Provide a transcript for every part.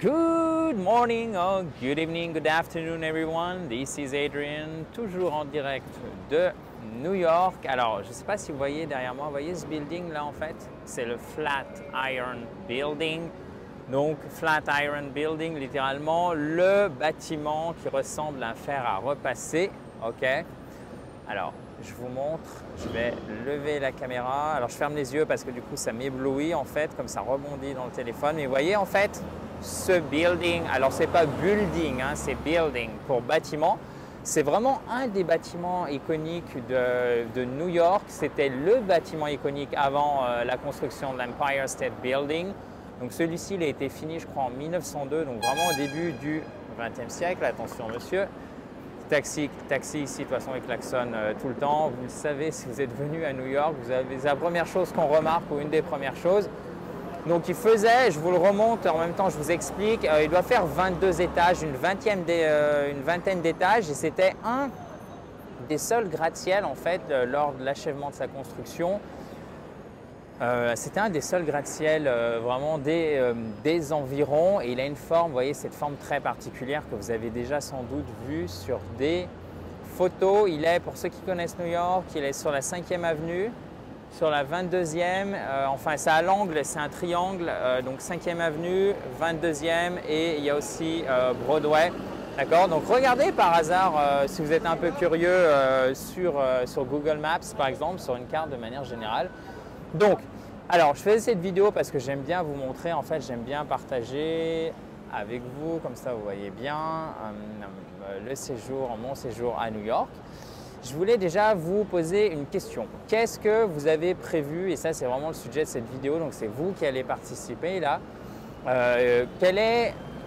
Good morning, or good evening, good afternoon everyone. This is Adrian, toujours en direct de New York. Alors, je ne sais pas si vous voyez derrière moi, vous voyez ce building là en fait? C'est le Flatiron Building. Donc, Flatiron Building, littéralement, le bâtiment qui ressemble à un fer à repasser. Ok? Alors, je vous montre, je vais lever la caméra. Alors, je ferme les yeux parce que du coup, ça m'éblouit en fait, comme ça rebondit dans le téléphone. Mais vous voyez en fait, ce building, alors c'est pas building, hein, c'est building pour bâtiment. C'est vraiment un des bâtiments iconiques de New York. C'était le bâtiment iconique avant la construction de l'Empire State Building. Donc celui-ci, il a été fini, je crois, en 1902, donc vraiment au début du XXe siècle. Attention, monsieur. Taxi ici, de toute façon, il klaxonne tout le temps. Vous le savez, si vous êtes venu à New York, c'est la première chose qu'on remarque ou une des premières choses. Donc il faisait, je vous le remonte, en même temps je vous explique, il doit faire 22 étages, une vingtaine d'étages et c'était un des seuls gratte-ciel en fait lors de l'achèvement de sa construction. C'était un des seuls gratte-ciel vraiment des environs et il a une forme, vous voyez cette forme très particulière que vous avez déjà sans doute vue sur des photos. Il est, pour ceux qui connaissent New York, il est sur la 5e avenue. Sur la 22e, enfin c'est à l'angle, c'est un triangle, donc 5e avenue, 22e et il y a aussi Broadway. D'accord? Donc regardez par hasard, si vous êtes un peu curieux, sur Google Maps par exemple, sur une carte de manière générale. Donc, alors je fais cette vidéo parce que j'aime bien vous montrer, en fait j'aime bien partager avec vous, comme ça vous voyez bien mon séjour à New York. Je voulais déjà vous poser une question. Qu'est-ce que vous avez prévu? Et ça, c'est vraiment le sujet de cette vidéo, donc c'est vous qui allez participer là.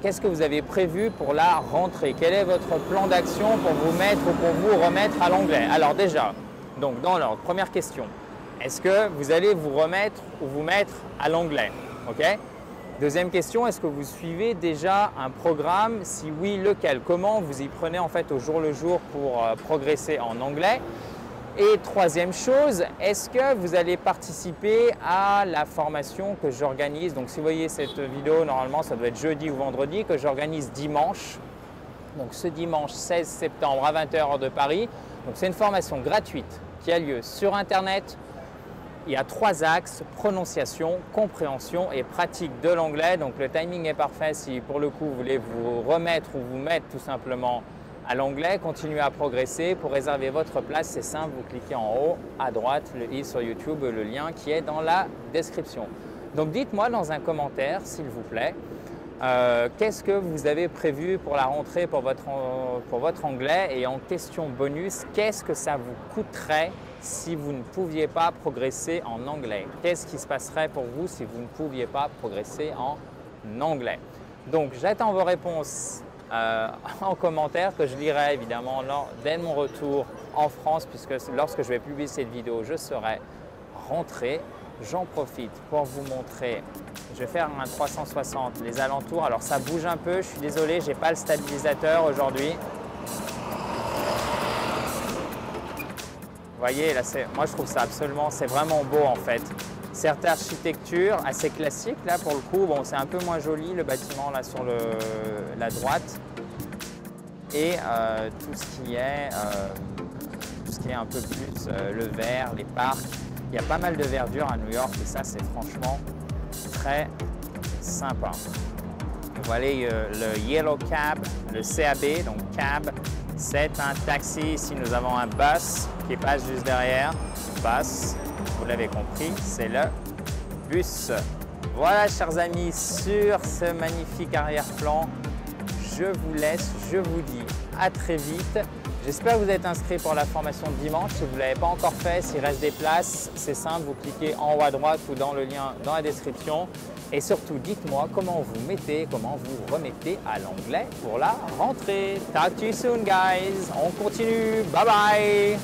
Qu'est-ce que vous avez prévu pour la rentrée? Quel est votre plan d'action pour vous mettre ou pour vous remettre à l'anglais? Alors déjà, donc dans l'ordre, première question. Est-ce que vous allez vous remettre ou vous mettre à l'anglais? Ok. Deuxième question, est-ce que vous suivez déjà un programme? Si oui, lequel? Comment vous y prenez en fait au jour le jour pour progresser en anglais? Et troisième chose, est-ce que vous allez participer à la formation que j'organise? Donc si vous voyez cette vidéo, normalement ça doit être jeudi ou vendredi, que j'organise dimanche. Donc ce dimanche 16 septembre à 20 h heure de Paris. Donc c'est une formation gratuite qui a lieu sur Internet. Il y a 3 axes, prononciation, compréhension et pratique de l'anglais. Donc le timing est parfait si pour le coup vous voulez vous remettre ou vous mettre tout simplement à l'anglais. Continuez à progresser. Pour réserver votre place, c'est simple, vous cliquez en haut à droite, le i sur YouTube, le lien qui est dans la description. Donc dites-moi dans un commentaire s'il vous plaît, qu'est-ce que vous avez prévu pour la rentrée pour votre anglais? Et en question bonus, qu'est-ce que ça vous coûterait si vous ne pouviez pas progresser en anglais? Qu'est-ce qui se passerait pour vous si vous ne pouviez pas progresser en anglais? Donc j'attends vos réponses en commentaire que je lirai évidemment dès mon retour en France, puisque lorsque je vais publier cette vidéo, je serai rentré. J'en profite pour vous montrer, je vais faire un 360 les alentours. Alors ça bouge un peu, je suis désolé, je n'ai pas le stabilisateur aujourd'hui. Vous voyez, là, moi je trouve ça absolument, c'est vraiment beau en fait. Cette architecture assez classique là pour le coup, bon c'est un peu moins joli le bâtiment là sur la droite. Et tout ce qui est un peu plus le vert, les parcs. Il y a pas mal de verdure à New York et ça c'est franchement très sympa. Vous voyez le Yellow Cab, le CAB, donc cab. C'est un taxi, ici nous avons un bus qui passe juste derrière. Bus, vous l'avez compris, c'est le bus. Voilà chers amis, sur ce magnifique arrière-plan, je vous laisse, je vous dis à très vite. J'espère que vous êtes inscrits pour la formation de dimanche. Si vous ne l'avez pas encore fait, s'il reste des places, c'est simple, vous cliquez en haut à droite ou dans le lien dans la description. Et surtout, dites-moi comment vous remettez à l'anglais pour la rentrée. Talk to you soon, guys. On continue. Bye bye.